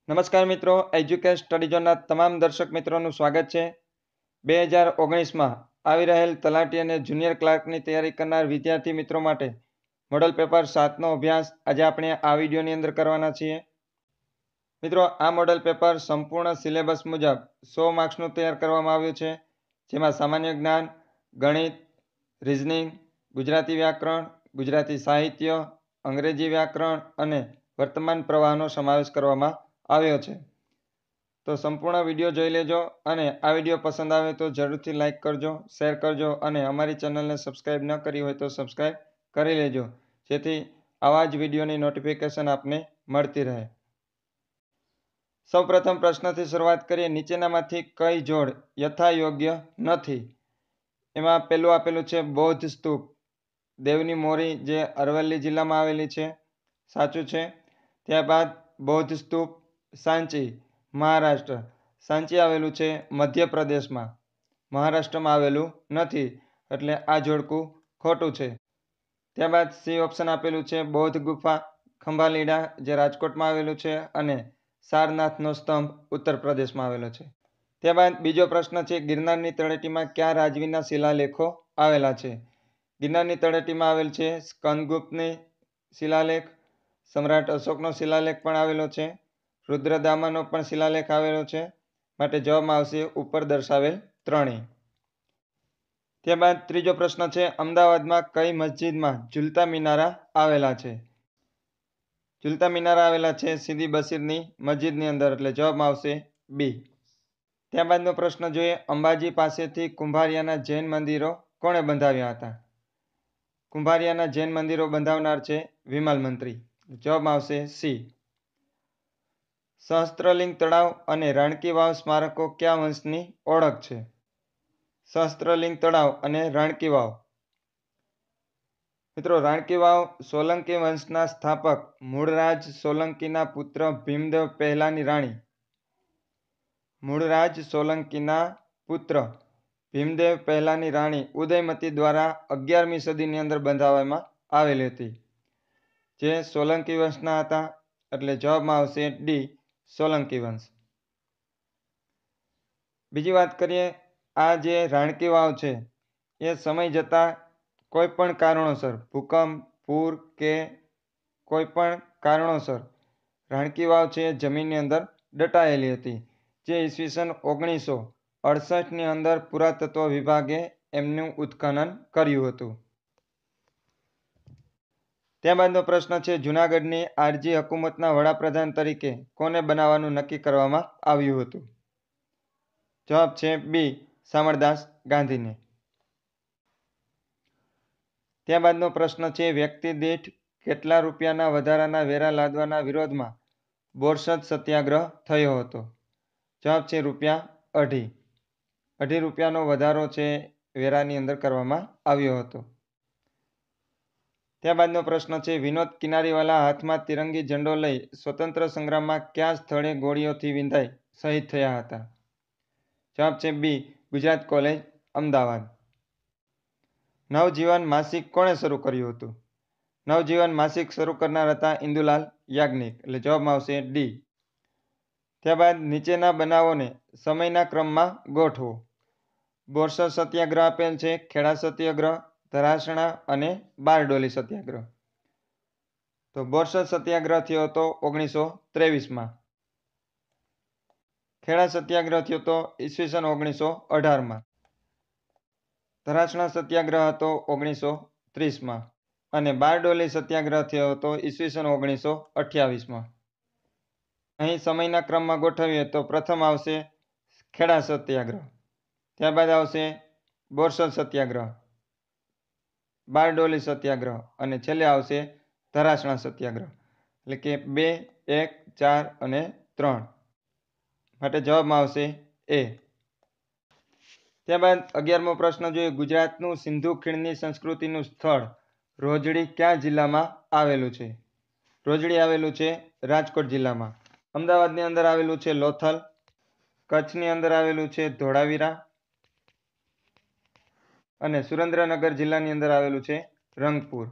નમસ્કાર મિત્રો, educate study ઝોનના તમામ દર્શક મિત્રોનું સ્વાગત છે. 2019માં આવી રહેલ તલાટી અને જુનિયર ક્લાર્કની તૈયારી કરનાર વિદ્યાર્થી મિત્રો માટે મોડલ પેપર 7નો અભ્યાસ આજે આપણે આ વિડીયોની અંદર કરવાના છીએ. મિત્રો, આ મોડલ પેપર સંપૂર્ણ સિલેબસ મુજબ 100 માર્ક્સનું તૈયાર કરવામાં આવ્યું છે, જેમાં સામાન્ય જ્ઞાન, ગણિત, રિઝનિંગ, ગુજરાતી વ્યાકરણ, ગુજરાતી સાહિત્ય, અંગ્રેજી વ્યાકરણ અને વર્તમાન પ્રવાહનો સમાવેશ કરવામાં આવ્યો છે. તો સંપૂર્ણ વિડીયો જોઈ લેજો અને આ વિડીયો પસંદ આવે તો જરૂરથી લાઈક કરજો, શેર કરજો અને અમારી ચેનલને સબસ્ક્રાઈબ ન કરી હોય તો સબસ્ક્રાઈબ કરી લેજો, જેથી આવા જ વિડીયોની નોટિફિકેશન આપને મળતી રહે. સૌપ્રથમ પ્રશ્નથી શરૂઆત કરીએ. નીચેનામાંથી કઈ જોડ યથાયોગ્ય નથી? એમાં પહેલું આપેલું છે બૌદ્ધ સ્તૂપ, દેવની મોરી, જે અરવલ્લી જિલ્લામાં આવેલી છે, સાચું છે. ત્યારબાદ બૌદ્ધ સ્તૂપ સાંચી, મહારાષ્ટ્ર. સાંચી આવેલું છે મધ્યપ્રદેશમાં, મહારાષ્ટ્રમાં આવેલું નથી, એટલે આ જોડકું ખોટું છે. ત્યારબાદ સી ઓપ્શન આપેલું છે બૌદ્ધ ગુફા, ખંભાલીડા, જે રાજકોટમાં આવેલું છે, અને સારનાથનો સ્તંભ ઉત્તર પ્રદેશમાં આવેલો છે. ત્યારબાદ બીજો પ્રશ્ન છે ગિરનારની તળેટીમાં કયા રાજવીના શિલાલેખો આવેલા છે? ગિરનારની તળેટીમાં આવેલ છે સ્કંદગુપ્તની શિલાલેખ, સમ્રાટ અશોકનો શિલાલેખ પણ આવેલો છે, રુદ્રદામાનો પણ શિલાલેખ આવેલો છે, માટે જવાબમાં આવશે ઉપર દર્શાવેલ ત્રણેય. ત્યારબાદ ત્રીજો પ્રશ્ન છે અમદાવાદમાં કઈ મસ્જિદમાં ઝુલતા મિનારા આવેલા છે? ઝુલતા મિનારા આવેલા છે સીદી બશીરની મસ્જિદની અંદર, એટલે જવાબમાં આવશે બી. ત્યારબાદનો પ્રશ્ન જોઈએ. અંબાજી પાસેથી કુંભારિયાના જૈન મંદિરો કોણે બંધાવ્યા હતા? કુંભારિયાના જૈન મંદિરો બંધાવનાર છે વિમલ મંત્રી. જવાબમાં આવશે સી. સહસ્ત્રલિંગ તળાવ અને રાણકી વાવ સ્મારકો કયા વંશની ઓળખ છે? સહસ્ત્રલિંગ તળાવ અને રાણકી વાવ. મિત્રો, રાણકી વાવ સોલંકી વંશના સ્થાપક મૂળરાજ સોલંકીના પુત્ર ભીમદેવ પહેલાની રાણી. મૂળરાજ સોલંકીના પુત્ર ભીમદેવ પહેલાની રાણી ઉદયમતી દ્વારા 11મી સદીની અંદર બંધાવવામાં આવેલી હતી, જે સોલંકી વંશના હતા, એટલે જવાબમાં આવશે ડી, સોલંકી વંશ. બીજી વાત કરીએ, આ જે રાણકી વાવ છે એ સમય જતાં કોઈ પણ કારણોસર, ભૂકંપ, પૂર કે કોઈ પણ કારણોસર રાણકી વાવ છે જમીનની અંદર દટાયેલી હતી, જે ઈસવીસન 1968ની અંદર પુરાતત્વ વિભાગે એમનું ઉત્ખનન કર્યું હતું. ત્યારબાદનો પ્રશ્ન છે જૂનાગઢની આરજી હકુમતના વડાપ્રધાન તરીકે કોને બનાવવાનું નક્કી કરવામાં આવ્યું હતું? જવાબ છે બી, શામળદાસ ગાંધીને. ત્યારબાદનો પ્રશ્ન છે વ્યક્તિ દીઠ કેટલા રૂપિયાના વધારાના વેરા લાદવાના વિરોધમાં બોરસદ સત્યાગ્રહ થયો હતો? જવાબ છે ₹2.50. ₹2.50 વધારો છે વેરાની અંદર કરવામાં આવ્યો હતો. ત્યારબાદનો પ્રશ્ન છે વિનોદ કિનારીવાલા હાથમાં તિરંગી ઝંડો લઈ સ્વતંત્ર સંગ્રામમાં કયા સ્થળે ગોળીઓથી વિંધાઈ શહીદ થયા હતા? જવાબ છે બી, ગુજરાત કોલેજ, અમદાવાદ. નવજીવન માસિક કોણે શરૂ કર્યું હતું? નવજીવન માસિક શરૂ કરનાર હતા ઇન્દુલાલ યાજ્ઞિક, એટલે જવાબમાં આવશે ડી. ત્યારબાદ નીચેના બનાવોને સમયના ક્રમમાં ગોઠવો. બોરસદ સત્યાગ્રહ આપેલ છે, ખેડા સત્યાગ્રહ, ધરાસણા અને બારડોલી સત્યાગ્રહ. તો બોરસદ સત્યાગ્રહ થયો હતો 1923માં. ખેડા સત્યાગ્રહ થયો હતો ઈસવીસન 1918માં. ધરાસણા સત્યાગ્રહ હતો 1930માં અને બારડોલી સત્યાગ્રહ થયો હતો ઈસવીસન 1928માં. અહીં સમયના ક્રમમાં ગોઠવીએ તો પ્રથમ આવશે ખેડા સત્યાગ્રહ, ત્યારબાદ આવશે બોરસદ સત્યાગ્રહ, બારડોલી સત્યાગ્રહ અને છેલ્લે આવશે ધરાસણા સત્યાગ્રહ, એટલે કે 2, 1, 4 અને 3, માટે જવાબમાં આવશે એ. ત્યારબાદ 11મો પ્રશ્ન જોઈએ. ગુજરાતનું સિંધુ ખીણની સંસ્કૃતિનું સ્થળ રોજડી કયા જિલ્લામાં આવેલું છે? રોજડી આવેલું છે રાજકોટ જિલ્લામાં. અમદાવાદની અંદર આવેલું છે લોથલ, કચ્છની અંદર આવેલું છે ધોળાવીરા અને સુરેન્દ્રનગર જિલ્લાની અંદર આવેલું છે રંગપુર.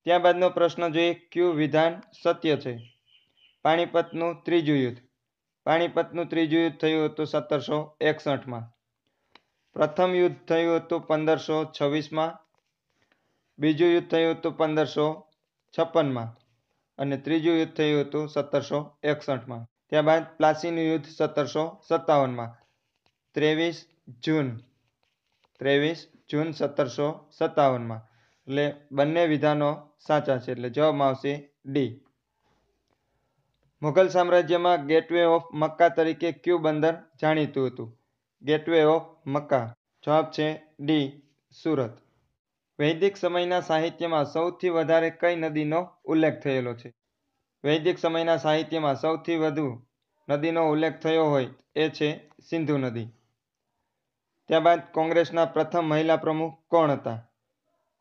ત્યારબાદનો પ્રશ્ન જોઈએ. ક્યુ વિધાન સત્ય છે? પાણીપતનું ત્રીજું યુદ્ધ. પાણીપતનું ત્રીજું યુદ્ધ થયું હતું 1761માં. પ્રથમ યુદ્ધ થયું હતું 1526માં. બીજું યુદ્ધ થયું હતું 1556માં અને ત્રીજું યુદ્ધ થયું હતું 1761માં. ત્યારબાદ પ્લાસીનું યુદ્ધ 1757માં. 23 જૂન 1757માં. એટલે બંને વિધાનો સાચા છે, એટલે જવાબમાં આવશે ડી. મુઘલ સામ્રાજ્યમાં ગેટવે ઓફ મક્કા તરીકે કયું બંદર જાણીતું હતું? Gateway of Mecca. જવાબ છે ડી, સુરત. વૈદિક સમયના સાહિત્યમાં સૌથી વધારે કઈ નદીનો ઉલ્લેખ થયેલો છે? વૈદિક સમયના સાહિત્યમાં સૌથી વધુ નદીનો ઉલ્લેખ થયો હોય એ છે સિંધુ નદી. ત્યારબાદ કોંગ્રેસના પ્રથમ મહિલા પ્રમુખ કોણ હતા?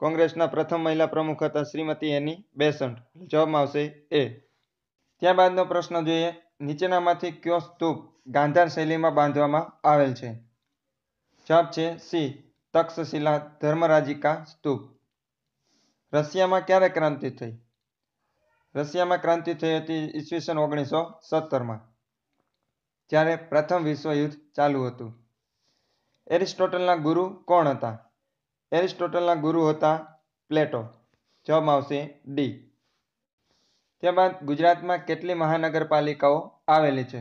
કોંગ્રેસના પ્રથમ મહિલા પ્રમુખ હતા શ્રીમતી એની બેસન્ટ. જવાબમાં આવશે એ. ત્યારબાદનો પ્રશ્ન જોઈએ. નીચેનામાંથી કયો સ્તૂપ ગાંધાર શૈલીમાં બાંધવામાં આવેલ છે? જવાબ છે સી, તક્ષશિલા ધર્મરાજિકા સ્તૂપ. રશિયામાં ક્યારે ક્રાંતિ થઈ? રશિયામાં ક્રાંતિ થઈ હતી ઈસવીસન 1917માં, જ્યારે પ્રથમ વિશ્વયુદ્ધ ચાલુ હતું. એરિસ્ટોટલના ગુરુ કોણ હતા? એરિસ્ટોટલના ગુરુ હતા પ્લેટો. જવાબમાં આવશે ડી. ત્યારબાદ ગુજરાતમાં કેટલી મહાનગરપાલિકાઓ આવેલી છે?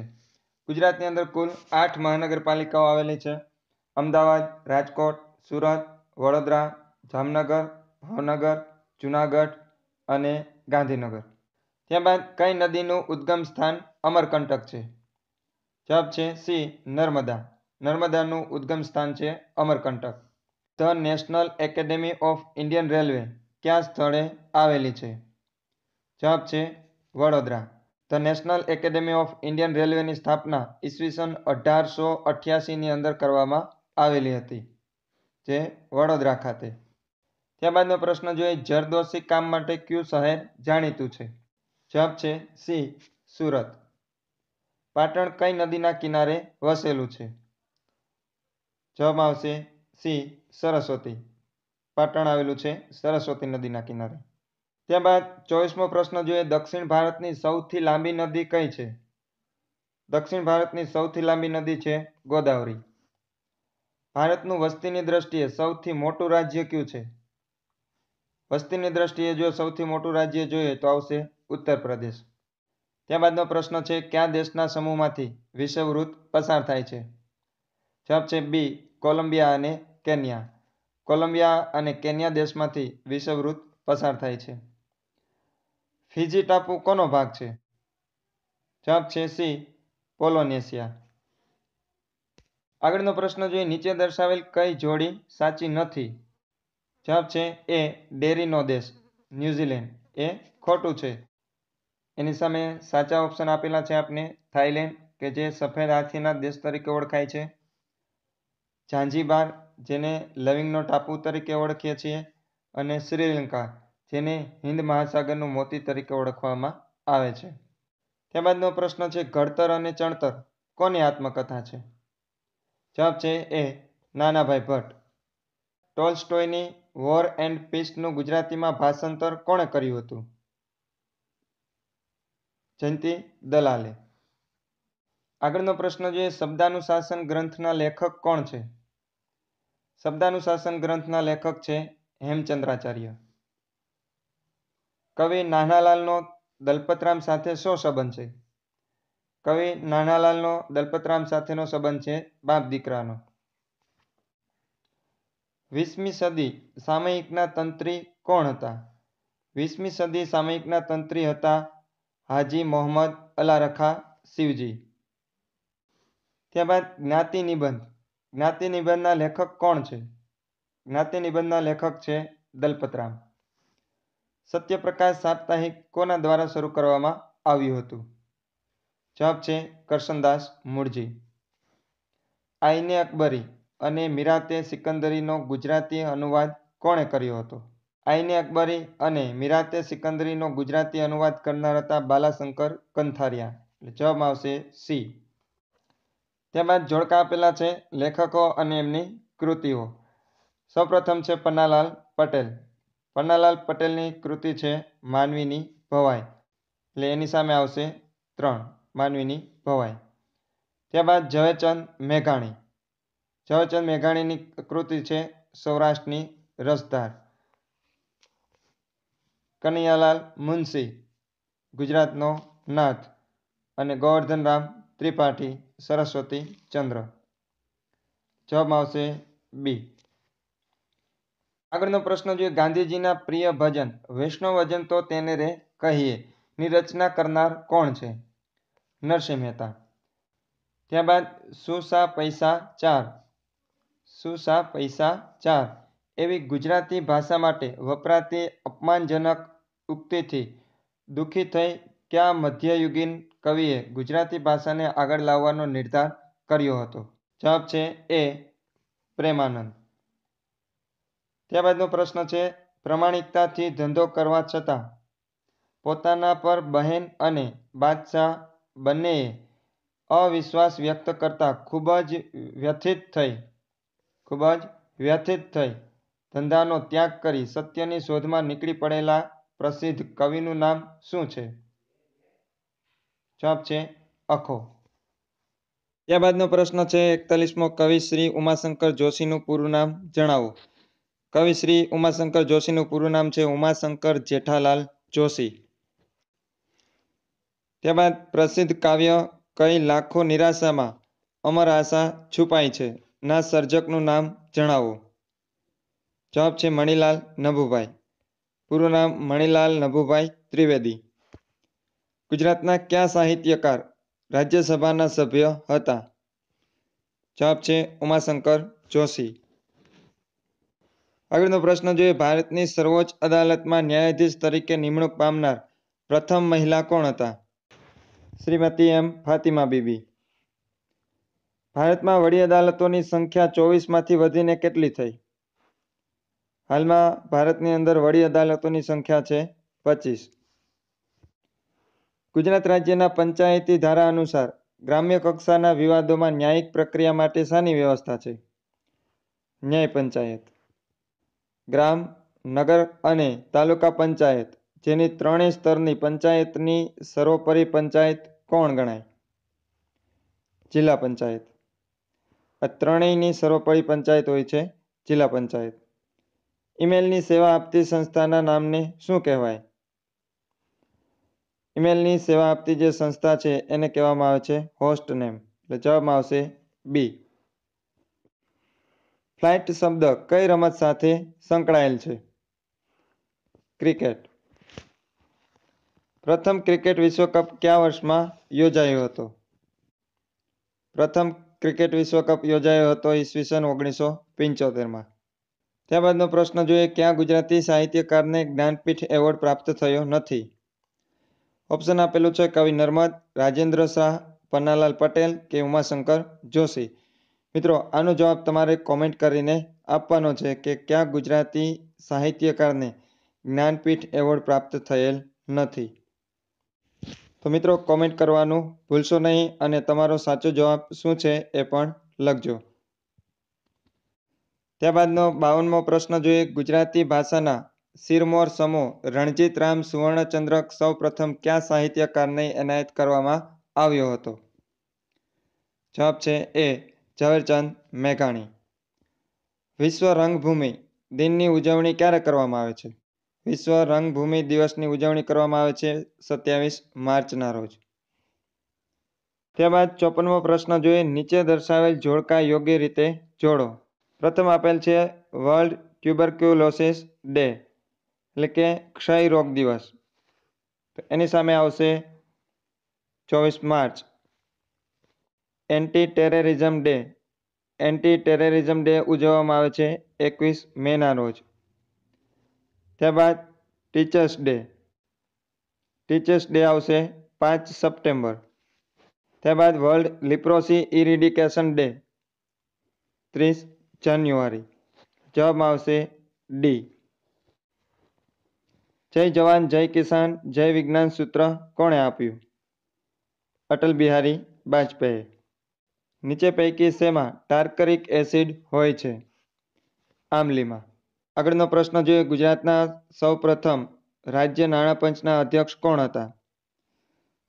ગુજરાતની અંદર કુલ 8 મહાનગરપાલિકાઓ આવેલી છે. અમદાવાદ, રાજકોટ, સુરત, વડોદરા, જામનગર, ભાવનગર, જુનાગઢ અને ગાંધીનગર. ત્યારબાદ કઈ નદીનું ઉદ્ગમ સ્થાન અમરકંટક છે? જવાબ છે સી, નર્મદા. નર્મદાનું ઉદ્ગમ સ્થાન છે Amarkantak. The national academy of Indian railway કયા સ્થળે આવેલી છે? જવાબ છે Vadodara. The national academy of Indian રેલવેની સ્થાપના ઈસવીસન 1888ની અંદર કરવામાં આવેલી હતી, જે વડોદરા ખાતે. ત્યારબાદનો પ્રશ્ન જોઈએ. જરદોશી કામ માટે કયું શહેર જાણીતું છે? જવાબ છે સી, સુરત. પાટણ કઈ નદીના કિનારે વસેલું છે? જવાબમાં આવશે સી, સરસ્વતી. પાટણ આવેલું છે સરસ્વતી નદીના કિનારે. ત્યારબાદ 24મો પ્રશ્ન જોઈએ. દક્ષિણ ભારતની સૌથી લાંબી નદી કઈ છે? દક્ષિણ ભારતની સૌથી લાંબી નદી છે ગોદાવરી. ભારતનું વસ્તીની દ્રષ્ટિએ સૌથી મોટું રાજ્ય કયું છે? વસ્તીની દ્રષ્ટિએ જો સૌથી મોટું રાજ્ય જોઈએ તો આવશે ઉત્તર પ્રદેશ. ત્યારબાદનો પ્રશ્ન છે. કયા દેશના સમૂહમાંથી વિષુવવૃત્ત પસાર થાય છે? જવાબ છે બી, કોલંબિયા અને કેન્યા. કોલંબિયા અને કેન્યા દેશમાંથી વિષુવવૃત્ત પસાર થાય છે. ફિજી ટાપુ કોનો ભાગ છે? જવાબ છે સી, પોલિનેશિયા. આગળનો પ્રશ્ન જોઈએ. નીચે દર્શાવેલ કઈ જોડી સાચી નથી? જવાબ છે એ, ડેરીનો દેશ ન્યુઝીલેન્ડ એ ખોટું છે. એની સામે સાચા ઓપ્શન આપેલા છે આપને થાઈલેન્ડ, કે જે સફેદ હાથીના દેશ તરીકે ઓળખાય છે. ઝાંઝીબાર, જેને લવિંગનો ટાપુ તરીકે ઓળખીએ છીએ. અને શ્રીલંકા, જેને હિન્દ મહાસાગરનું મોતી તરીકે ઓળખવામાં આવે છે. ત્યારબાદનો પ્રશ્ન છે. ઘડતર અને ચણતર કોની આત્મકથા છે? જવાબ છે એ, નાનાભાઈ ભટ્ટ. ટોલ્સ્ટોયની વોર એન્ડ પીસનું ગુજરાતીમાં ભાષાંતર કોણે કર્યું હતું? જયંતિ દલાલે. આગળનો પ્રશ્ન જોઈએ. શબ્દાનુશાસન ગ્રંથના લેખક કોણ છે? શબ્દાનુશાસન ગ્રંથના લેખક છે હેમચંદ્રાચાર્ય. કવિ નાનાલાલનો દલપતરામ સાથે શો સંબંધ છે? કવિ નાનાલાલનો દલપતરામ સાથેનો સંબંધ છે બાપ દીકરાનો. 20મી સદી સામયિકના તંત્રી કોણ હતા? 20મી સદી સામયિકના તંત્રી હતા હાજી મોહમ્મદ અલારખા શિવજી. ત્યારબાદ જ્ઞાતિ નિબંધ. જ્ઞાતિ નિબંધના લેખક કોણ છે? જ્ઞાતિ નિબંધના લેખક છે દલપતરામ. સત્યપ્રકાશ સાપ્તાહિક કોના દ્વારા શરૂ કરવામાં આવ્યું હતું? જવાબ છે કરશનદાસ મૂળજી. આઈને અકબરી અને મીરાતે સિકંદરીનો ગુજરાતી અનુવાદ કોણે કર્યો હતો? આઈને અકબરી અને મીરાતે સિકંદરીનો ગુજરાતી અનુવાદ કરનાર હતા બાલાશંકર કંથારિયા. જવાબમાં આવશે સી. ત્યારબાદ જોડકા આપેલા છે લેખકો અને એમની કૃતિઓ. સૌપ્રથમ છે પન્નાલાલ પટેલ. પન્નાલાલ પટેલની કૃતિ છે માનવીની ભવાઈ. એટલે એની સામે આવશે 3 માનવીની ભવાઈ. ત્યારબાદ ઝવેરચંદ મેઘાણી. ઝવેરચંદ મેઘાણીની કૃતિ છે સૌરાષ્ટ્રની રસધાર. કનૈયાલાલ મુનશી ગુજરાતનો નાથ અને ગોવર્ધનરામ ત્રિપાઠી સરસ્વતી ચંદ્ર. જવાબમાં આવશે બી. આગળનો પ્રશ્ન જોઈએ. ગાંધીજીના પ્રિય ભજન વૈષ્ણવજન તો તેને રે કહીએ ની રચના કરનાર કોણ છે? નરસિંહ મહેતા. ત્યારબાદ સુસા પૈસા ચાર. સુસા પૈસા ચાર એવી ગુજરાતી ભાષા માટે વપરાતી અપમાનજનક ઉક્તિથી દુઃખી થઈ કયા મધ્યયુગીન કવિએ ગુજરાતી ભાષાને આગળ લાવવાનો નિર્ધાર કર્યો હતો? જવાબ છે એ પ્રેમાનંદ. ત્યારબાદનો પ્રશ્ન છે. પ્રમાણિકતાથી ધંધો કરવા છતાં પોતાના પર બહેન અને બાદશાહ બંનેએ અવિશ્વાસ વ્યક્ત કરતા ખૂબ જ વ્યથિત થઈ ધંધાનો ત્યાગ કરી સત્યની શોધમાં નીકળી પડેલા પ્રસિદ્ધ કવિનું નામ શું છે? જવાબ છે અખો. ત્યારબાદનો પ્રશ્ન છે. 41મો કવિ શ્રી ઉમાશંકર જોશીનું પૂરું નામ જણાવો. કવિ શ્રી ઉમાશંકર જોશીનું પૂરું નામ છે ઉમાશંકર જેઠાલાલ જોશી. ત્યારબાદ પ્રસિદ્ધ કાવ્ય કઈ લાખો નિરાશામાં અમર આશા છુપાઈ છે ના સર્જકનું નામ જણાવો. જવાબ છે મણિલાલ નભુભાઈ. પૂરું નામ મણિલાલ નભુભાઈ ત્રિવેદી. ગુજરાતના કયા સાહિત્યકાર રાજ્યસભાના સભ્ય હતા? જવાબ છે ઉમાશંકર જોશી. આગળનો પ્રશ્ન જોઈએ. ભારતની સર્વોચ્ચ અદાલતમાં ન્યાયાધીશ તરીકે નિમણૂક પામનાર પ્રથમ મહિલા કોણ હતા? શ્રીમતી એમ ફાતિમા બીબી. ભારતમાં વડી અદાલતોની સંખ્યા 24માંથી વધીને કેટલી થઈ? હાલમાં ભારતની અંદર વડી અદાલતોની સંખ્યા છે 25. ગુજરાત રાજ્યના પંચાયતી ધારા અનુસાર ગ્રામ્ય કક્ષાના વિવાદોમાં ન્યાયિક પ્રક્રિયા માટે શાની વ્યવસ્થા છે? ન્યાય પંચાયત. ગ્રામ, નગર અને તાલુકા પંચાયત જેની ત્રણેય સ્તરની પંચાયતની સર્વોપરી પંચાયત કોણ ગણાય? જિલ્લા પંચાયત. આ ત્રણેયની સર્વોપરી પંચાયત હોય છે જિલ્લા પંચાયત. ઈમેલની સેવા આપતી સંસ્થાના નામને શું કહેવાય? ઈમેલની સેવા આપતી જે સંસ્થા છે એને કહેવામાં આવે છે હોસ્ટ નેમ. એટલે જવાબમાં આવશે બી. ફ્લાઇટ શબ્દ કઈ રમત સાથે સંકળાયેલ છે? ક્રિકેટ. પ્રથમ ક્રિકેટ વિશ્વકપ કયા વર્ષમાં યોજાયો હતો? પ્રથમ ક્રિકેટ વિશ્વકપ યોજાયો હતો ઈસવીસન 1975માં. ત્યારબાદનો પ્રશ્ન જોઈએ. ક્યાં ગુજરાતી સાહિત્યકારને જ્ઞાનપીઠ એવોર્ડ પ્રાપ્ત થયો નથી? ઓપ્શન આપેલું છે કવિ નર્મદ, રાજેન્દ્ર શાહ, પન્નાલાલ પટેલ કે ઉમાશંકર જોશી. મિત્રો આનો જવાબ તમારે કોમેન્ટ કરીને આપવાનો છે કે કયા ગુજરાતી સાહિત્યકારને જ્ઞાનપીઠ એવોર્ડ પ્રાપ્ત થયેલ નથી. તો મિત્રો કોમેન્ટ કરવાનું ભૂલશો નહીં અને તમારો સાચો જવાબ શું છે એ પણ લખજો. ત્યારબાદનો 52મો પ્રશ્ન જોઈએ. ગુજરાતી ભાષાના શિરમોર સમો રણજીતરામ સુવર્ણચંદ્રક સૌ પ્રથમ કયા સાહિત્યકારને એનાયત કરવામાં આવ્યો હતો? જવાબ છે એ ઝવેરચંદ મેઘાણી. વિશ્વ રંગભૂમિ દિનની ઉજવણી ક્યારે કરવામાં આવે છે? વિશ્વ રંગભૂમિ દિવસની ઉજવણી કરવામાં આવે છે 27 માર્ચના રોજ. ત્યારબાદ 54મો પ્રશ્ન જોઈએ. નીચે દર્શાવેલ જોડકા યોગ્ય રીતે જોડો. પ્રથમ આપેલ છે વર્લ્ડ ટ્યુબરક્યુલોસિસ ડે એટલે કે ક્ષય રોગ દિવસ. તો એની સામે આવશે 24 March. Anti terrorism day. Anti terrorism day ઉજવવામાં આવે છે 21 મેના રોજ. ત્યારબાદ ટીચર્સ ડે. ટીચર્સ ડે આવશે 5 સપ્ટેમ્બર. ત્યારબાદ વર્લ્ડ લિપ્રોસી ઇરિડિકેશન ડે 30 જાન્યુઆરી. જવાબમાં આવશે ડી. જય જવાન જય કિસાન જય વિજ્ઞાન સૂત્ર કોણે આપ્યું? અટલ બિહારી વાજપેયી. નીચે પૈકી શેમાં ટાર્ટરિક એસિડ હોય છે? આમલીમાં. આગળનો પ્રશ્ન જોઈએ. ગુજરાતના સૌ પ્રથમ રાજ્ય નાણાં પંચના અધ્યક્ષ કોણ હતા?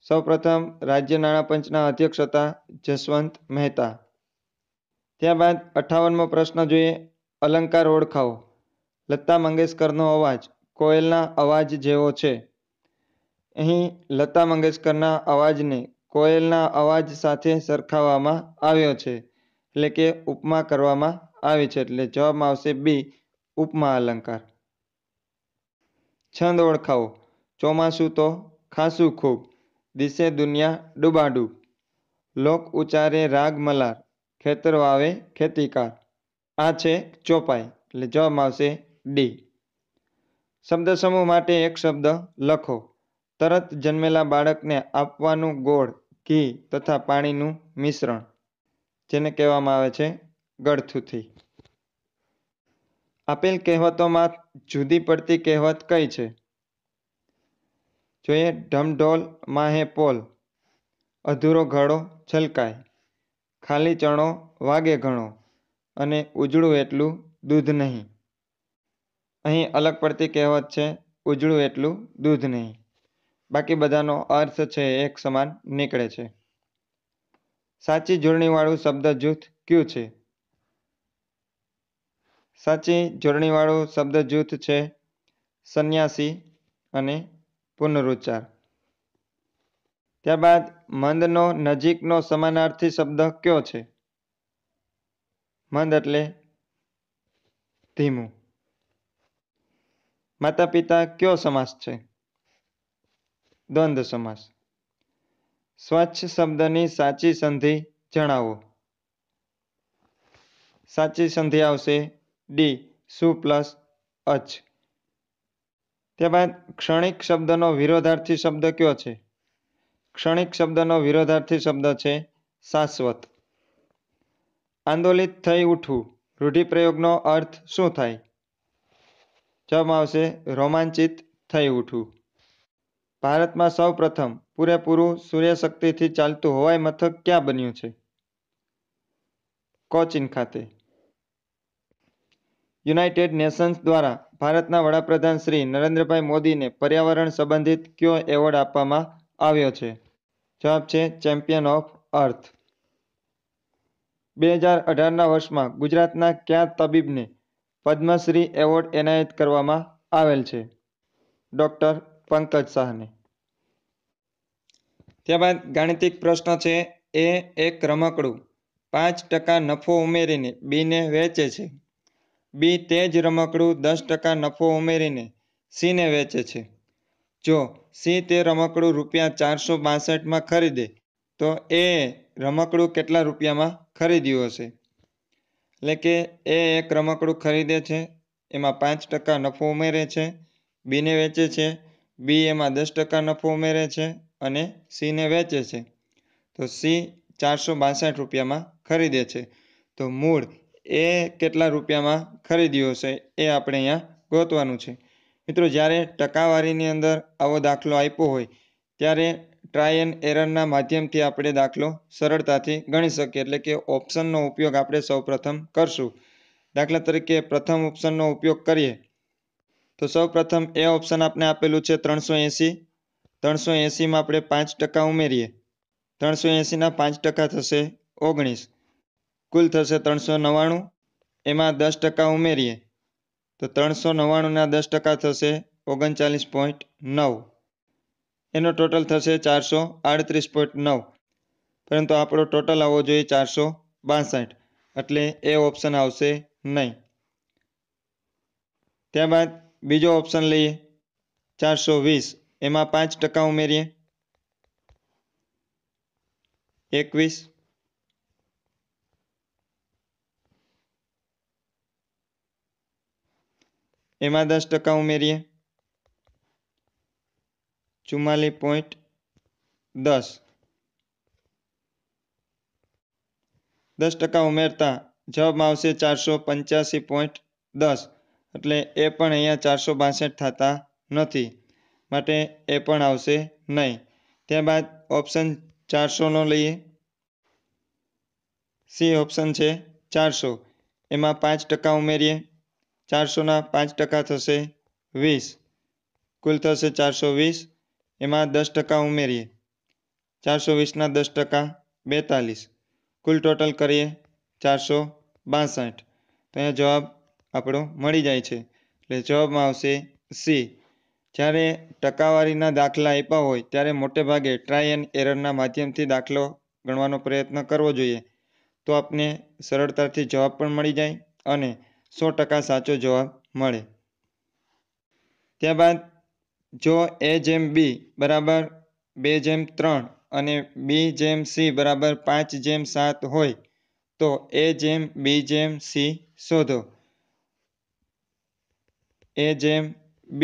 સૌપ્રથમ રાજ્ય નાણાં પંચના અધ્યક્ષ હતા જસવંત મહેતા. ત્યારબાદ 58મો પ્રશ્ન જોઈએ. અલંકાર ઓળખાવો. લતા મંગેશકરનો અવાજ કોયલના અવાજ જેવો છે. અહીં લતા મંગેશકરના અવાજને કોયલના અવાજ સાથે સરખાવવામાં આવ્યો છે, એટલે કે ઉપમા કરવામાં આવી છે. એટલે જવાબમાં આવશે બી, ઉપમા અલંકાર. છંદ ઓળખાવો. ચોમાસું તો ખાસું ખૂબ, દિશે દુનિયા ડૂબાડૂબ. લોક ઉચારે રાગ મલાર, ખેતર વાવે ખેતીકાર. આ છે ચોપાઈ, એટલે જવાબમાં આવશે ડી. શબ્દ સમૂહ માટે એક શબ્દ લખો. તરત જન્મેલા બાળકને આપવાનું ગોળ, ઘી તથા પાણીનું મિશ્રણ, જેને કહેવામાં આવે છે ગળથૂથી. આપેલ કહેવતોમાં જુદી પડતી કહેવત કઈ છે? જોઈએ. ઢમઢોલ માહે પોલ, અધૂરો ઘડો છલકાય, ખાલી ચણો વાગે ઘણો, અને ઉજળું એટલું દૂધ નહીં. અહીં અલગ પડતી કહેવત છે ઉજળું એટલું દૂધ નહીં. બાકી બધાનો અર્થ છે એક સમાન નીકળે છે. સાચી જોડણીવાળું શબ્દ જૂથ કયું છે? સાચી જોડણીવાળું શબ્દ જૂથ છે સંન્યાસી અને પુનરુચ્ચાર. ત્યારબાદ મંદનો નજીકનો સમાનાર્થી શબ્દ કયો છે? મંદ એટલે ધીમું. માતા પિતા કયો સમાસ છે? દ્વંદ્વ સમાસ. સ્વચ્છ શબ્દની સાચી સંધિ જણાવો. સાચી સંધિ આવશે ડી, સુ પ્લસ અચ. ત્યારબાદ ક્ષણિક શબ્દનો વિરોધાર્થી શબ્દ કયો છે? ક્ષણિક શબ્દનો વિરોધાર્થી શબ્દ છે શાશ્વત. આંદોલિત થઈ ઉઠવું, રૂઢિપ્રયોગનો અર્થ શું થાય? જવાબમાં આવશે રોમાંચિત થઈ ઉઠવું. ભારતમાં સૌ પ્રથમ પૂરેપૂરું સૂર્યશક્તિથી ચાલતું હવાઈ મથક ક્યાં બન્યું છે? કોચીન ખાતે. યુનાઇટેડ નેશન્સ દ્વારા ભારતના વડાપ્રધાન શ્રી નરેન્દ્રભાઈ મોદીને પર્યાવરણ સંબંધિત કયો એવોર્ડ આપવામાં આવ્યો છે? જવાબ છે ચેમ્પિયન ઓફ અર્થ. 2018ના વર્ષમાં ગુજરાતના કયા તબીબને પદ્મશ્રી એવોર્ડ એનાયત કરવામાં આવેલ છે? ડોક્ટર પંકજ શાહને. ત્યારબાદ ગાણિતિક પ્રશ્ન છે. એ એક રમકડું 5% નફો ઉમેરીને બીને વેચે છે. બી તે જ રમકડું 10% નફો ઉમેરીને સીને વેચે છે. જો સી તે રમકડું ₹462માં ખરીદે તો એ રમકડું કેટલા રૂપિયામાં ખરીદ્યું હશે? એટલે કે એ એક રમકડું ખરીદે છે, એમાં 5% નફો ઉમેરે છે, બીને વેચે છે, બી એમાં 10% નફો ઉમેરે છે અને સીને વેચે છે. તો સી ₹462માં ખરીદે છે. તો મૂળ એ કેટલા રૂપિયામાં ખરીદ્યું હશે એ આપણે અહીંયા ગોતવાનું છે. મિત્રો, જ્યારે ટકાવારીની અંદર આવો દાખલો આપ્યો હોય ત્યારે ટ્રાય એન્ડ એરરના માધ્યમથી આપણે દાખલો સરળતાથી ગણી શકીએ. એટલે કે ઓપ્શનનો ઉપયોગ આપણે સૌપ્રથમ કરશું. દાખલા તરીકે પ્રથમ ઓપ્શનનો ઉપયોગ કરીએ તો સૌપ્રથમ એ ઓપ્શન આપણે આપેલું છે 380. 380માં આપણે 5% ઉમેરીએ. 380ના 5% થશે 19. કુલ થશે 399. એમાં 10% ઉમેરીએ તો 399ના 10% થશે 39.9. એનો ટોટલ થશે 438.9. પરંતુ આપણો ટોટલ આવવો જોઈએ 462, એટલે એ ઓપ્શન આવશે નહીં. ત્યારબાદ બીજો ઓપ્શન લઈએ 420. એમાં 5% ઉમેરીએ 21. એમાં 10% ઉમેરીએ 44.10. 10% ઉમેરતા જવાબમાં આવશે 485.10. એટલે એ પણ અહીંયા 462 થતા નથી, માટે એ પણ આવશે નહીં. ત્યારબાદ ઓપ્શન 400નો લઈએ. સી ઓપ્શન છે 400. એમાં 5% ઉમેરીએ. 400ના 5% થશે 20. કુલ થશે 420. એમાં 10% ઉમેરીએ 420 10 ટકા 42, કુલ ટોટલ કરીએ 462. તો અહીંયા જવાબ આપણો મળી જાય છે. એટલે જવાબમાં આવશે સી. જ્યારે ટકાવારીના દાખલા આપ્યા હોય ત્યારે મોટે ભાગે ટ્રાય એન્ડ એરરના માધ્યમથી દાખલો ગણવાનો પ્રયત્ન કરવો જોઈએ. તો આપને સરળતાથી જવાબ પણ મળી જાય અને 100% સાચો જવાબ મળે. ત્યારબાદ જો A/B બરાબર 2/3 અને B/C બરાબર 5/7 હોય તો A/B/C શોધો. A/B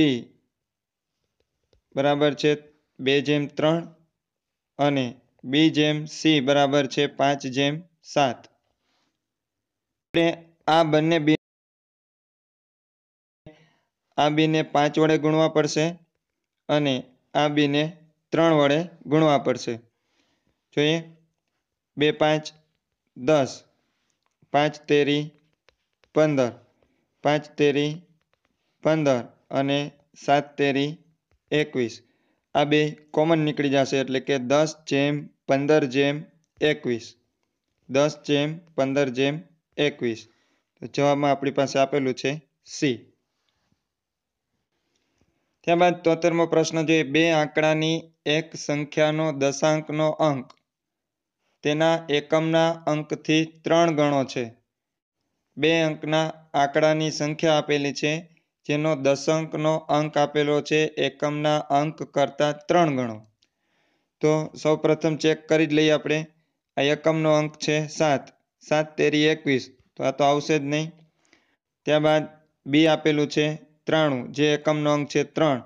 બરાબર છે 2/3 અને B/C બરાબર છે 5/7. આપણે આ બંને આ બીને 5 વડે ગુણવા પડશે અને આ બીને 3 વડે ગુણવા પડશે. જોઈએ 2 5 10, 5 તેરી 15, 5 તેરી 15 અને 7 તેરી 21. આ બે કોમન નીકળી જશે એટલે કે 10/15/21, 10/15/21. તો જવાબમાં આપણી પાસે આપેલું છે સી. ત્યારબાદ 73મો પ્રશ્ન જોઈએ. બે આંકડાની એક સંખ્યાનો દશાંકનો અંક તેના એકમના અંકથી 3 ગણો છે. બે અંકના આંકડાની સંખ્યા આપેલી છે જેનો દશાંકનો અંક આપેલો છે એકમના અંક કરતાં 3 ગણો. તો સૌપ્રથમ ચેક કરી જ લઈએ આપણે. આ એકમનો અંક છે 7, 7 તેરી 21, તો આ તો આવશે જ નહીં. ત્યારબાદ બી આપેલું છે 93, જે એકમનો અંક છે 3,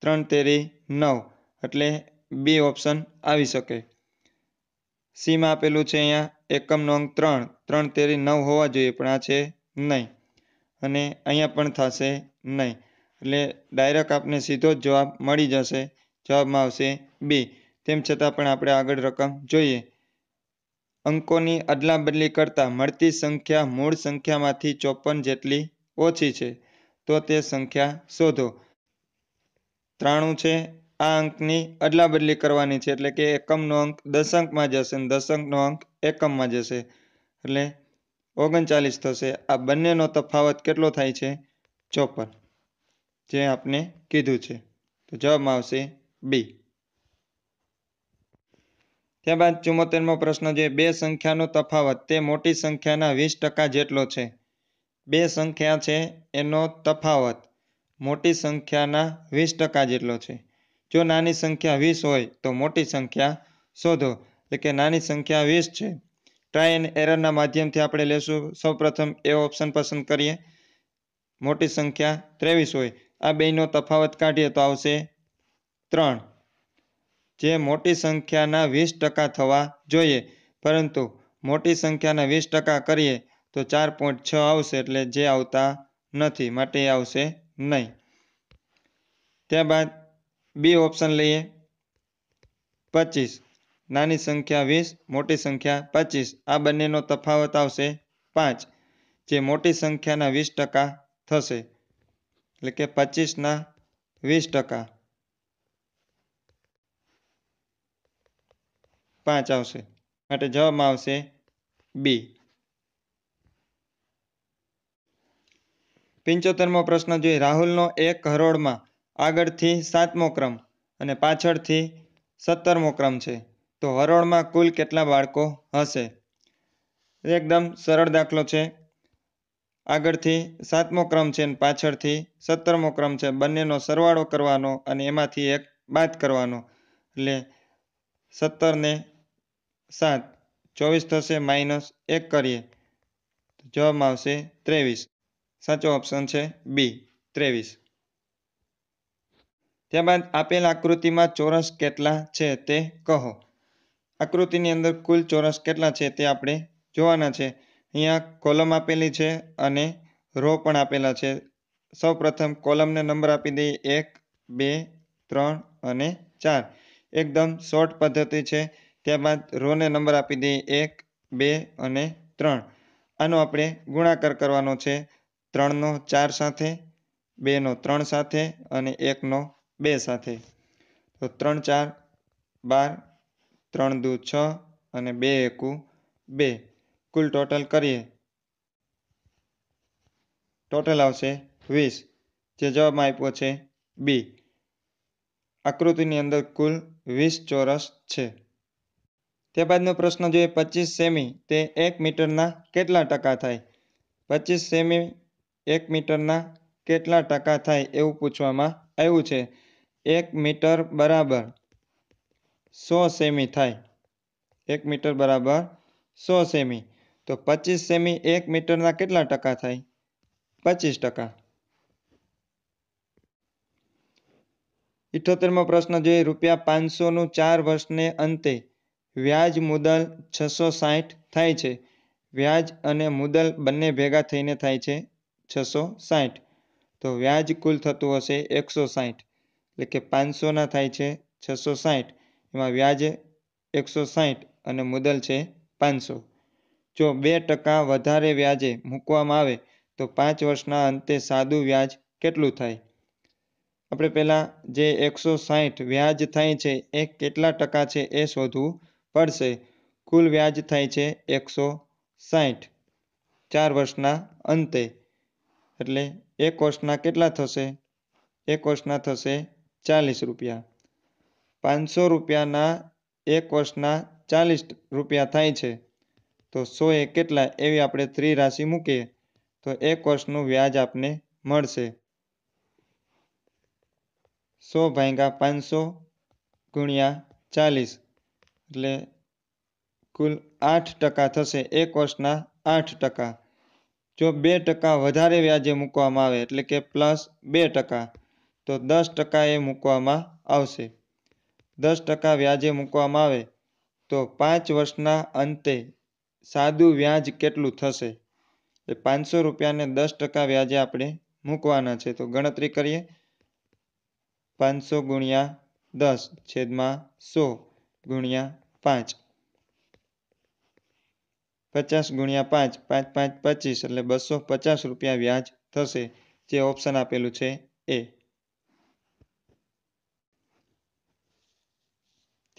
3 તેરી 9, એટલે બી ઓપ્શન આવી શકે. સીમાં આપેલું છે અહીંયા એકમનો અંક 3, 3 તેરી 9 હોવા જોઈએ પણ આ છે નહીં અને અહીંયા પણ થશે નહીં. એટલે ડાયરેક્ટ આપને સીધો જ જવાબ મળી જશે. જવાબમાં આવશે બી. તેમ છતાં પણ આપણે આગળ રકમ જોઈએ. અંકોની અદલાબદલી કરતાં મળતી સંખ્યા મૂળ સંખ્યામાંથી 54 જેટલી ઓછી છે તો તે સંખ્યા શોધો. 93 છે, આ અંકની અદલાબદલી કરવાની છે એટલે કે એકમનો અંક દશાંકમાં જશે અને દશાંકનો અંક એકમમાં જશે એટલે 39 થશે. આ બંનેનો તફાવત કેટલો થાય છે? 54, જે આપને કીધું છે. તો જવાબમાં આવશે બી. ત્યારબાદ 74મો પ્રશ્ન છે. બે સંખ્યાનો તફાવત તે મોટી સંખ્યાના 20% જેટલો છે. બે સંખ્યા છે એનો તફાવત મોટી સંખ્યાના 20% જેટલો છે. જો નાની સંખ્યા 20 હોય તો મોટી સંખ્યા શોધો. એટલે કે નાની સંખ્યા 20 છે. ટ્રાય એન્ડ એરરના માધ્યમથી આપણે લેશું. સૌપ્રથમ એ ઓપ્શન પસંદ કરીએ. મોટી સંખ્યા 23 હોય, આ બેનો તફાવત કાઢીએ તો આવશે 3, જે મોટી સંખ્યાના 20% થવા જોઈએ, પરંતુ મોટી સંખ્યાના 20% કરીએ તો 4.6 આવશે એટલે જે આવતા નથી, માટે એ આવશે નહીં. ત્યારબાદ બી ઓપ્શન લઈએ. 25, નાની સંખ્યા 20, મોટી સંખ્યા 25, આ બંનેનો તફાવત આવશે 5, જે મોટી સંખ્યાના 20% થશે. એટલે કે 25ના 20%, 5 આવશે, માટે જવાબમાં આવશે બી. 75મો પ્રશ્ન જોઈએ. રાહુલનો એક હરોળમાં આગળથી 7મો ક્રમ અને પાછળથી 17મો ક્રમ છે તો હરોળમાં કુલ કેટલા બાળકો હશે? એકદમ સરળ દાખલો છે. આગળથી 7મો ક્રમ છે અને પાછળથી 17મો ક્રમ છે. બંનેનો સરવાળો કરવાનો અને એમાંથી એક બાદ કરવાનો. એટલે 17 ને 7, 24 થશે, -1 કરીએ તો જવાબમાં આવશે 23. સાચો ઓપ્શન છે બી, 23. ત્યારબાદ આપેલ આકૃતિમાં ચોરસ કેટલા છે તે કહો. આકૃતિની અંદર કુલ ચોરસ કેટલા છે તે આપણે જોવાના છે. અહીંયા કોલમ આપેલી છે અને રો પણ આપેલા છે. સૌપ્રથમ કોલમને નંબર આપી દઈએ 1, 2, 3 અને 4. એકદમ શોર્ટ પદ્ધતિ છે. ત્યારબાદ રોને નંબર આપી દઈએ 1, 2 અને 3. આનો આપણે ગુણાકાર કરવાનો છે 3નો 4 સાથે, 2નો 3 સાથે અને 1નો 2 સાથે. તો 3 4 12, 3 દુ 6 અને 2 એકુ 2 કુલ ટોટલ કરીએ ટોટલ આવશે 20 જે જવાબમાં આપ્યો છે બી. આકૃતિની અંદર કુલ 20 ચોરસ છે. ત્યારબાદનો પ્રશ્ન જોઈએ 25 સેમી તે 1 મીટરના કેટલા ટકા થાય? 25 સેમી 1 મીટરના કેટલા ટકા થાય એવું પૂછવામાં આવ્યું છે. 1 મીટર બરાબર 100 સેમી થાય. 1 મીટર બરાબર 100 સેમી. તો 25 સેમી 1 મીટરના કેટલા ટકા થાય? 25%. 78મો પ્રશ્ન જોઈએ ₹500નું 4 વર્ષને અંતે વ્યાજ મુદલ 660 થાય છે. વ્યાજ અને મુદલ બંને ભેગા થઈને થાય છે 660. તો વ્યાજ કુલ થતું હશે 160. એટલે કે 500ના થાય છે 660. એમાં વ્યાજ 160 અને મુદલ છે 500. જો 2% વધારે વ્યાજે મૂકવામાં આવે તો 5 વર્ષના અંતે સાદું વ્યાજ કેટલું થાય? આપણે પહેલાં જે 160 વ્યાજ થાય છે એ કેટલા ટકા છે એ શોધવું પડશે. કુલ વ્યાજ થાય છે 160 4 વર્ષના અંતે. એટલે 1 વર્ષના કેટલા થશે? 1 વર્ષના થશે ₹40. 500 રૂપિયાના 1 વર્ષના ₹40 થાય છે. તો 100 એ કેટલા એવી આપણે ત્રિરાશિ મૂકીએ તો 1 વર્ષનું વ્યાજ આપને મળશે 100 ભાગ્યા 500 ગુણ્યા 40 એટલે કુલ 8% થશે 1 વર્ષના 8%. જો 2% વધારે વ્યાજે મૂકવામાં આવે એટલે કે +2% તો 10% એ મૂકવામાં આવશે. 10% વ્યાજે મૂકવામાં આવે તો 5 વર્ષના અંતે સાદું વ્યાજ કેટલું થશે? એ 500 રૂપિયાને 10% વ્યાજે આપણે મૂકવાના છે. તો ગણતરી કરીએ 500 ગુણ્યા 10 છેદમાં 100 ગુણ્યા 5 50 ગુણ્યા 5 5 5 25 એટલે ₹250 વ્યાજ થશે. જે ઓપ્શન આપેલું છે એ.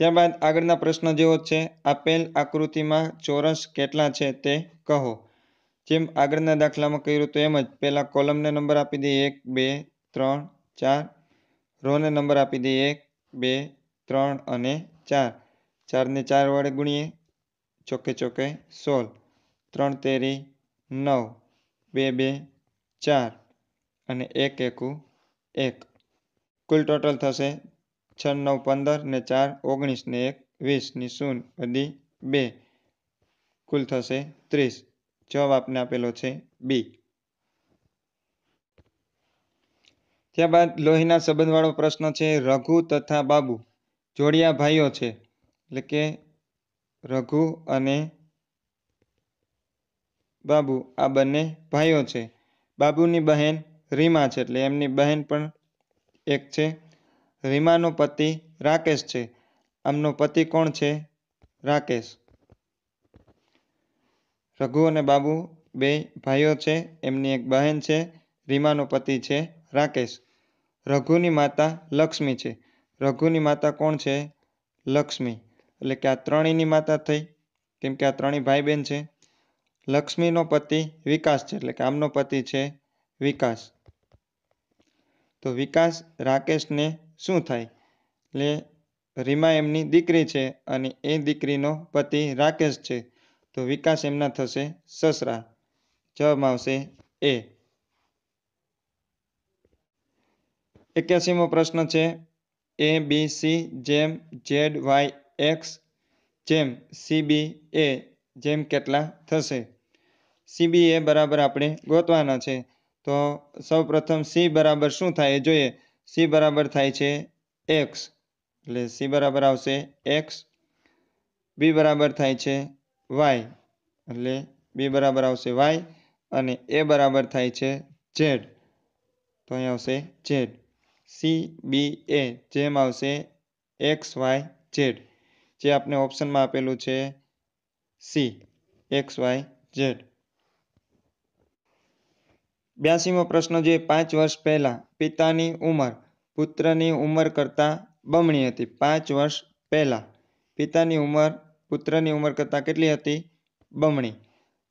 ત્યારબાદ આગળના પ્રશ્ન જેવો છે આપેલ આકૃતિમાં ચોરસ કેટલા છે તે કહો. જેમ આગળના દાખલામાં કર્યું તો એમ જ પહેલા કોલમને નંબર આપી દઈએ 1 2 3 4. રોને નંબર આપી દઈએ 1 2 3 અને 4. 4 ને 4 વડે ગુણીએ ચોકે ચોકે 16. 3 તેરી 9 2 2 4 અને 1 એકુ 1. કુલ ટોટલ થશે 6 9 15 ને 4 19 ને 1 20 ની 0 વધી 2 કુલ થશે 30. જવાબ આપને આપેલો છે બી. ત્યારબાદ લોહીના સંબંધવાળો પ્રશ્ન છે રઘુ તથા બાબુ જોડિયા ભાઈઓ છે. એટલે કે રઘુ અને બાબુ આ બંને ભાઈઓ છે. બાબુની બહેન રીમા છે એટલે એમની બહેન પણ એક છે. રીમાનો પતિ રાકેશ છે. આમનો પતિ કોણ છે? રાકેશ. રઘુ અને બાબુ બે ભાઈઓ છે. એમની એક બહેન છે. રીમાનો પતિ છે રાકેશ. રઘુની માતા લક્ષ્મી છે. રઘુની માતા કોણ છે? લક્ષ્મી. એટલે કે આ ત્રણેયની માતા થઈ કેમ કે આ ત્રણેય ભાઈ બહેન છે. લક્ષ્મીનો પતિ વિકાસ છે એટલે કે આમનો પતિ છે વિકાસ. તો વિકાસ રાકેશને શું થાય? એટલે રીમા એમની દીકરી છે અને એ દીકરીનો પતિ રાકેશ છે. તો વિકાસ એમના થશે સસરા. જવાબમાં આવશે એ. 81મો પ્રશ્ન છે એ બી સી જેમ ઝેડ વાય એક્સ જેમ સીબી એ જેમ કેટલા થશે? સીબી એ બરાબર આપણે ગોતવાના છે. તો સૌપ્રથમ સી બરાબર શું થાય એ જોઈએ. સી બરાબર થાય છે એક્સ એટલે સી બરાબર આવશે એક્સ. બી બરાબર થાય છે વાય એટલે બી બરાબર આવશે વાય અને એ બરાબર થાય છે ઝેડ તો અહીં આવશે ઝેડ. સી બી એ જેમ આવશે એક્સ વાય ઝેડ જે આપણે ઓપ્શનમાં આપેલું છે સી એક્સ વાય ઝેડ. 82મો પ્રશ્ન જે 5 વર્ષ પહેલા પિતાની ઉંમર પુત્રની ઉંમર કરતાં બમણી હતી. 5 વર્ષ પહેલા પિતાની ઉંમર પુત્રની ઉંમર કરતાં કેટલી હતી? બમણી.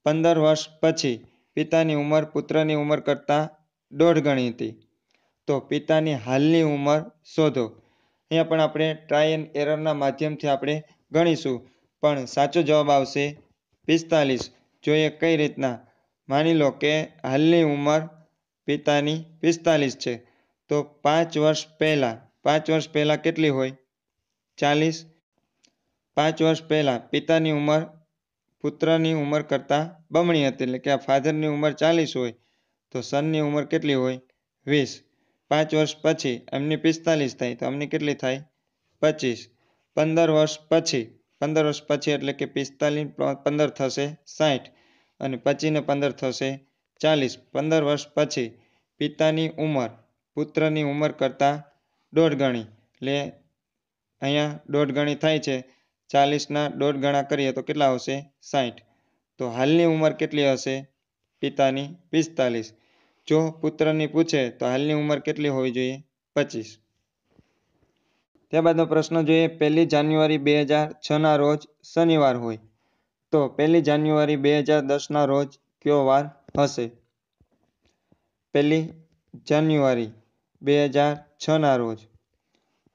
15 વર્ષ પછી પિતાની ઉંમર પુત્રની ઉંમર કરતાં 1.5 ગણી હતી. તો પિતાની હાલની ઉંમર શોધો. અહીંયા પણ આપણે ટ્રાય એન્ડ એરરના માધ્યમથી આપણે ગણીશું, પણ સાચો જવાબ આવશે 45. જોઈએ કઈ રીતના. માની લો કે હાલની ઉંમર પિતાની 45 છે, તો 5 વર્ષ પહેલા કેટલી હોય? 40. 5 વર્ષ પહેલા પિતાની ઉંમર પુત્રની ઉંમર કરતાં બમણી હતી, એટલે કે આ ફાધરની ઉંમર 40 હોય, તો સનની ઉંમર કેટલી હોય? 20. 5 વર્ષ પછી એમની 45 થાય, તો એમની કેટલી થાય? 25. 15 વર્ષ પછી એટલે કે 45 15 થશે 60, અને 25 ને 15 થશે 40. 15 વર્ષ પછી પિતાની ઉંમર પુત્રની ઉંમર કરતાં 1.5 ગણી, એટલે અહીંયા 1.5 ગણી થાય છે. 40ના 1.5 ગણા કરીએ તો કેટલા આવશે? 60. તો હાલની ઉંમર કેટલી હશે પિતાની? 45. જો પુત્રની પૂછે તો હાલની ઉંમર કેટલી હોવી જોઈએ? 25. ત્યારબાદનો પ્રશ્ન જોઈએ. 1 જાન્યુઆરી 2006 ના રોજ શનિવાર હોય, તો 1 જાન્યુઆરી 2010 ના રોજ કયો વાર હશે? 1 જાન્યુઆરી 2006 ના રોજ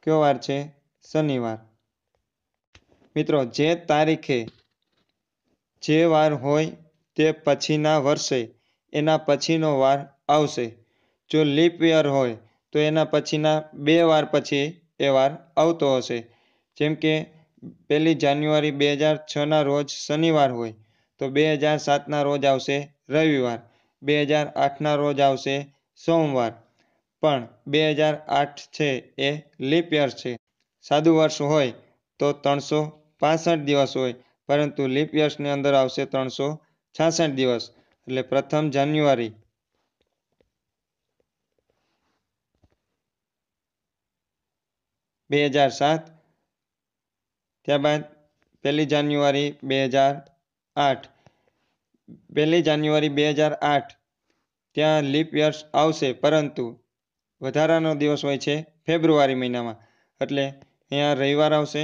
કયો વાર છે? શનિવાર. મિત્રો, જે તારીખે જે વાર હોય તે પછીના વર્ષે એના પછીનો વાર આવશે. જો લીપ યર હોય તો એના પછીના 2 વાર પછી એ વાર આવતો હશે. જેમ કે 1 જાન્યુઆરી 2006 ના રોજ શનિવાર હોય, તો 2007 ના રોજ આવશે રવિવાર. 2008 ના રોજ આવશે સોમવાર. પણ 2008 છે એ લીપ યર છે. સાદું વર્ષ હોય તો 365 દિવસ હોય, પરંતુ લીપ યર્સની અંદર આવશે 366 દિવસ. એટલે 1 જાન્યુઆરી 2007, ત્યારબાદ 1 જાન્યુઆરી 2008. 1 જાન્યુઆરી 2008 ત્યાં લીપ યર્સ આવશે, પરંતુ વધારાનો દિવસ હોય છે ફેબ્રુઆરી મહિનામાં, એટલે અહીંયા રવિવાર આવશે.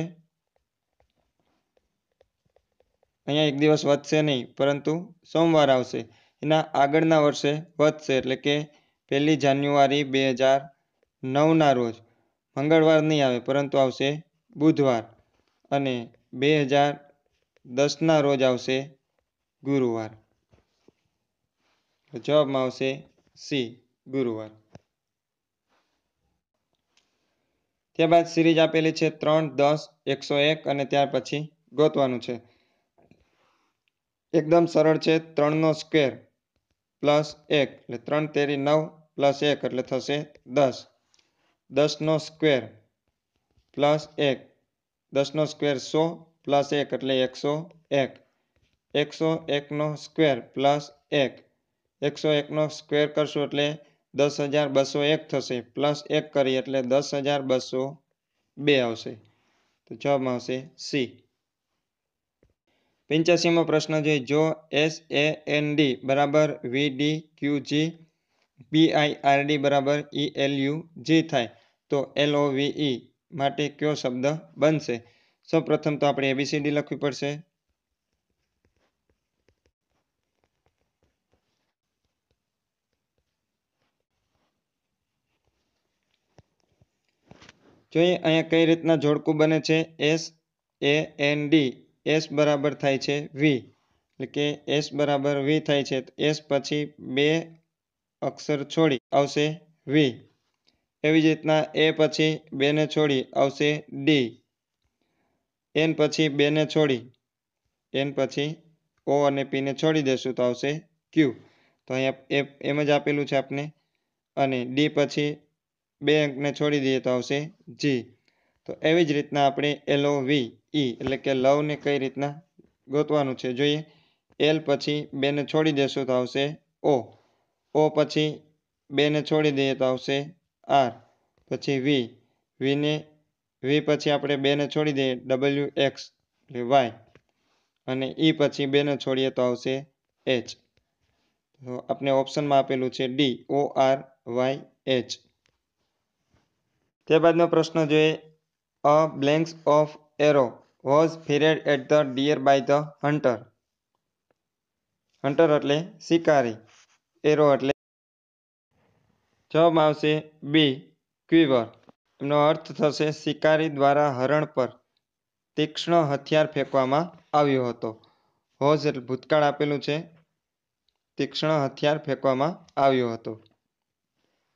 અહીંયા એક દિવસ વધશે નહીં, પરંતુ સોમવાર આવશે. એના આગળના વર્ષે વધશે, એટલે કે 1 જાન્યુઆરી 2009 ના રોજ મંગળવાર નહીં આવે, પરંતુ આવશે બુધવાર. અને 2010 ના રોજ આવશે ગુરુવાર. જવાબમાં આવશે સી, ગુરુવાર. ત્યારબાદ સિરીઝ આપેલી છે 3, 10, 101 અને ત્યાર પછી ગોતવાનું છે. એકદમ સરળ છે. 3 નો સ્ક્વેર પ્લસ 1 એટલે 3 તેરી 9 પ્લસ 1 એટલે થશે 10. 10 નો સ્ક્વેર પ્લસ 1, 10 નો સ્ક્વેર 100 પ્લસ 1 એટલે 101. 101 નો સ્ક્વેર પ્લસ 1, 101 નો સ્ક્વેર કરશું એટલે 10,201 થશે. પ્લસ 1 કરીએ એટલે 10,202 આવશે. તો જવાબમાં આવશે સી. 85મો પ્રશ્ન છે. જો SAND બરાબર VDQG, PIRD બરાબર ELUG થાય તો LOVE માટે કયો શબ્દ બનશે? સૌપ્રથમ તો આપણે ABCD લખવી પડશે. જોઈએ અહીંયા કઈ રીતના જોડકું બને છે. SAND, S બરાબર થાય છે V, એટલે કે S બરાબર V થાય છે. S પછી 2 અક્ષર છોડી આવશે V. એવી જ રીતના A પછી 2 ને છોડી આવશે D. N પછી 2 ને છોડી, N પછી O અને P ને છોડી દેશું તો આવશે Q. તો અહીંયા એમ જ આપેલું છે આપને. અને D પછી 2 અંકને છોડી દઈએ તો આવશે G. તો એવી જ રીતના આપણે LOVE એટલે કે લવને કઈ રીતના ગોતવાનું છે જોઈએ. L પછી 2 ને છોડી દેશું તો આવશે O. O પછી 2 ને છોડી દઈએ તો આવશે R. પછી V પછી આપણે 2 ને છોડી દઈએ WX એટલે Y. અને E પછી 2 ને છોડીએ તો આવશે H. તો આપણે ઓપ્શનમાં આપેલું છે D, ORYH. ત્યારબાદનો પ્રશ્ન જોઈએ. A blanks of arrow was fired at the deer by the hunter. Hunter એટલે શિકારી. એરો એટલે જવાબ આવશે બી ક્વિવર. એનો અર્થ થશે શિકારી દ્વારા હરણ પર તીક્ષ્ણ હથિયાર ફેંકવામાં આવ્યો હતો. વોઝ એટલે ભૂતકાળ આપેલું છે. તીક્ષ્ણ હથિયાર ફેંકવામાં આવ્યો હતો.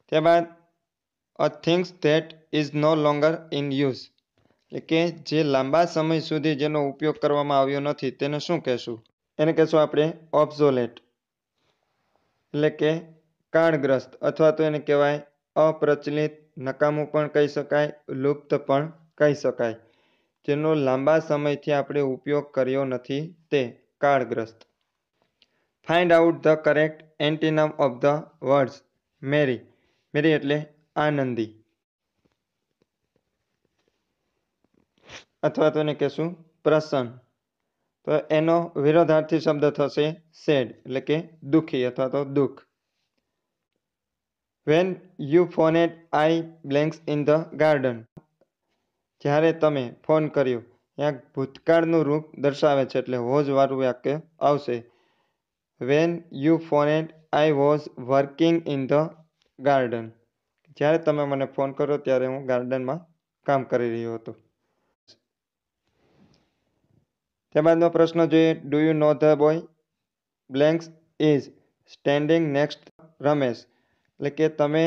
ત્યારબાદ a things that is no longer in use એટલે કે જે લાંબા સમય સુધી જેનો ઉપયોગ કરવામાં આવ્યો નથી તેને શું કહેશું? એને કહેશું આપણે ઓબ્સોલેટ એટલે કે કાળગ્રસ્ત, અથવા તો એને કહેવાય અપ્રચલિત, નકામું પણ કહી શકાય, લુપ્ત પણ કહી શકાય. જેનો લાંબા સમયથી આપણે ઉપયોગ કર્યો નથી તે કાળગ્રસ્ત. Find out the correct antonym of the words merry. Merry એટલે આનંદી, અથવા તો એને કહેશું પ્રસન્ન. તો એનો વિરોધાર્થી શબ્દ થશે સેડ એટલે કે દુઃખી અથવા તો દુઃખ. When you phoned I blanks in the garden. જ્યારે તમે ફોન કર્યો, ત્યાં ભૂતકાળનું રૂપ દર્શાવે છે એટલે વોઝ વાળું વાક્ય આવશે. When you phoned I was working in the garden. જ્યારે તમે મને ફોન કર્યો ત્યારે હું ગાર્ડનમાં કામ કરી રહ્યો હતો. ત્યારબાદનો પ્રશ્ન જોઈએ. Do you know the boy blanks is standing next Ramesh. એટલે કે તમે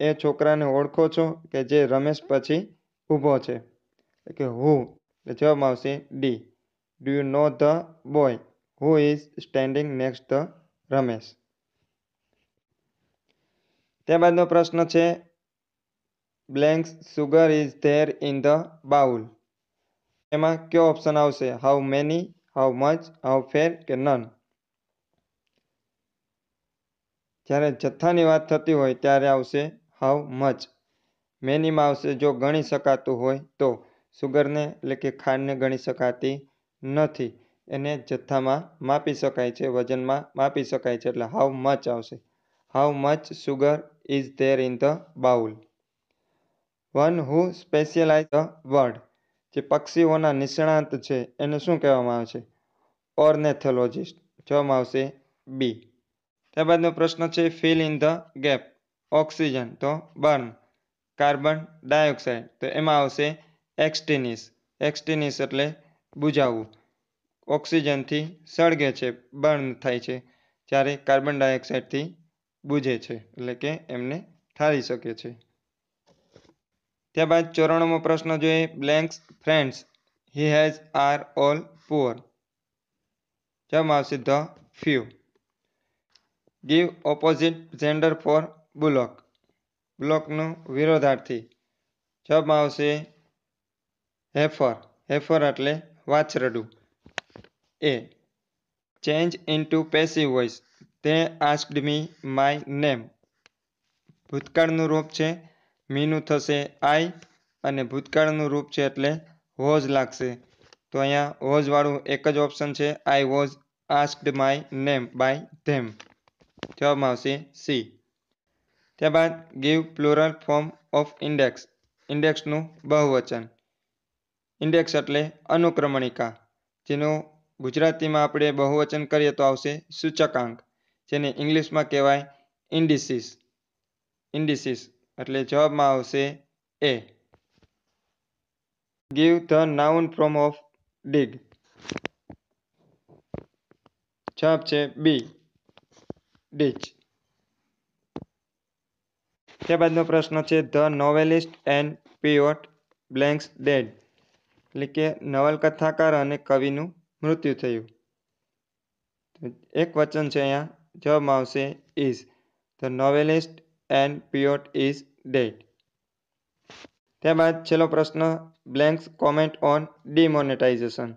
એ છોકરાને ઓળખો છો કે જે રમેશ પછી ઊભો છે. એટલે કે હુ. એટલે જવાબ આવશે D. Do you know the boy who is standing next the Ramesh. ત્યારબાદનો પ્રશ્ન છે blanks sugar is there in the bowl. એમાં કયો ઓપ્શન આવશે? How many, how much, how far કે નન? જ્યારે જથ્થાની વાત થતી હોય ત્યારે આવશે હાઉ મચ. મેનીમાં આવશે જો ગણી શકાતું હોય તો. સુગરને એટલે કે ખાંડને ગણી શકાતી નથી. એને જથ્થામાં માપી શકાય છે, વજનમાં માપી શકાય છે એટલે હાઉ મચ આવશે. How much sugar is there in the bowl. One who specialise the bird. જે પક્ષીઓના નિષ્ણાંત છે એને શું કહેવામાં આવે છે? ઓર્નેથોલોજિસ્ટ. જવાબ આવશે બી. ત્યારબાદનો પ્રશ્ન છે fill in the gap. Oxygen તો બર્ન. કાર્બન ડાયોક્સાઇડ તો એમાં આવશે એક્સટિનિસ. એક્સટિનિસ એટલે બુઝાવવું. ઓક્સિજનથી સળગે છે, બર્ન થાય છે, જ્યારે કાર્બન ડાયોક્સાઇડથી બુઝે છે એટલે કે એમને ઠારી શકે છે. ત્યારબાદ 94મો પ્રશ્ન જોઈએ. Blanks friends he has are all poor. જવાબ આવશે the few. Give opposite gender for bullock. બુલોકનું વિરોધાર્થી. જવાબ આવશે હેફર. હેફર એટલે વાછરડું. એ. Change into passive voice. તે આસ્ક્ડ મી માય નેમ. ભૂતકાળનું રૂપ છે, મીનું થશે આઈ, અને ભૂતકાળનું રૂપ છે એટલે વોઝ લાગશે. તો અહીંયા વોઝ વાળું એક જ ઓપ્શન છે, I was asked my name by them. જવાબ આવશે સી. ત્યારબાદ give plural form of index. ઇન્ડેક્સનું બહુવચન. ઇન્ડેક્સ એટલે અનુક્રમણિકા, જેનું ગુજરાતીમાં આપણે બહુવચન કરીએ તો આવશે સૂચકાંક, જેને ઇંગ્લિશમાં કહેવાય ઇન્ડિસીસ. ઇન્ડિસીસ એટલે જવાબમાં આવશે A. Give the noun form of dig. જવાબ છે બી ડીચ. ત્યારબાદનો પ્રશ્ન છે the novelist and poet blanks dead. એટલે કે નવલકથાકાર અને કવિનું મૃત્યુ થયું. એક વચન છે અહીંયા. જવાબમાં આવશે is. The novelist and poet is dead. ત્યારબાદ છેલ્લો પ્રશ્ન. Blanks comment on demonetization.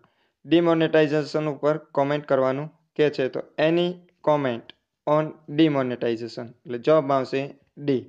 Demonetization ઉપર કોમેન્ટ કરવાનું કે છે તો એની કોમેન્ટ ઓન ડિમોનેટાઇઝેશન. એટલે જવાબ આવશે ડી.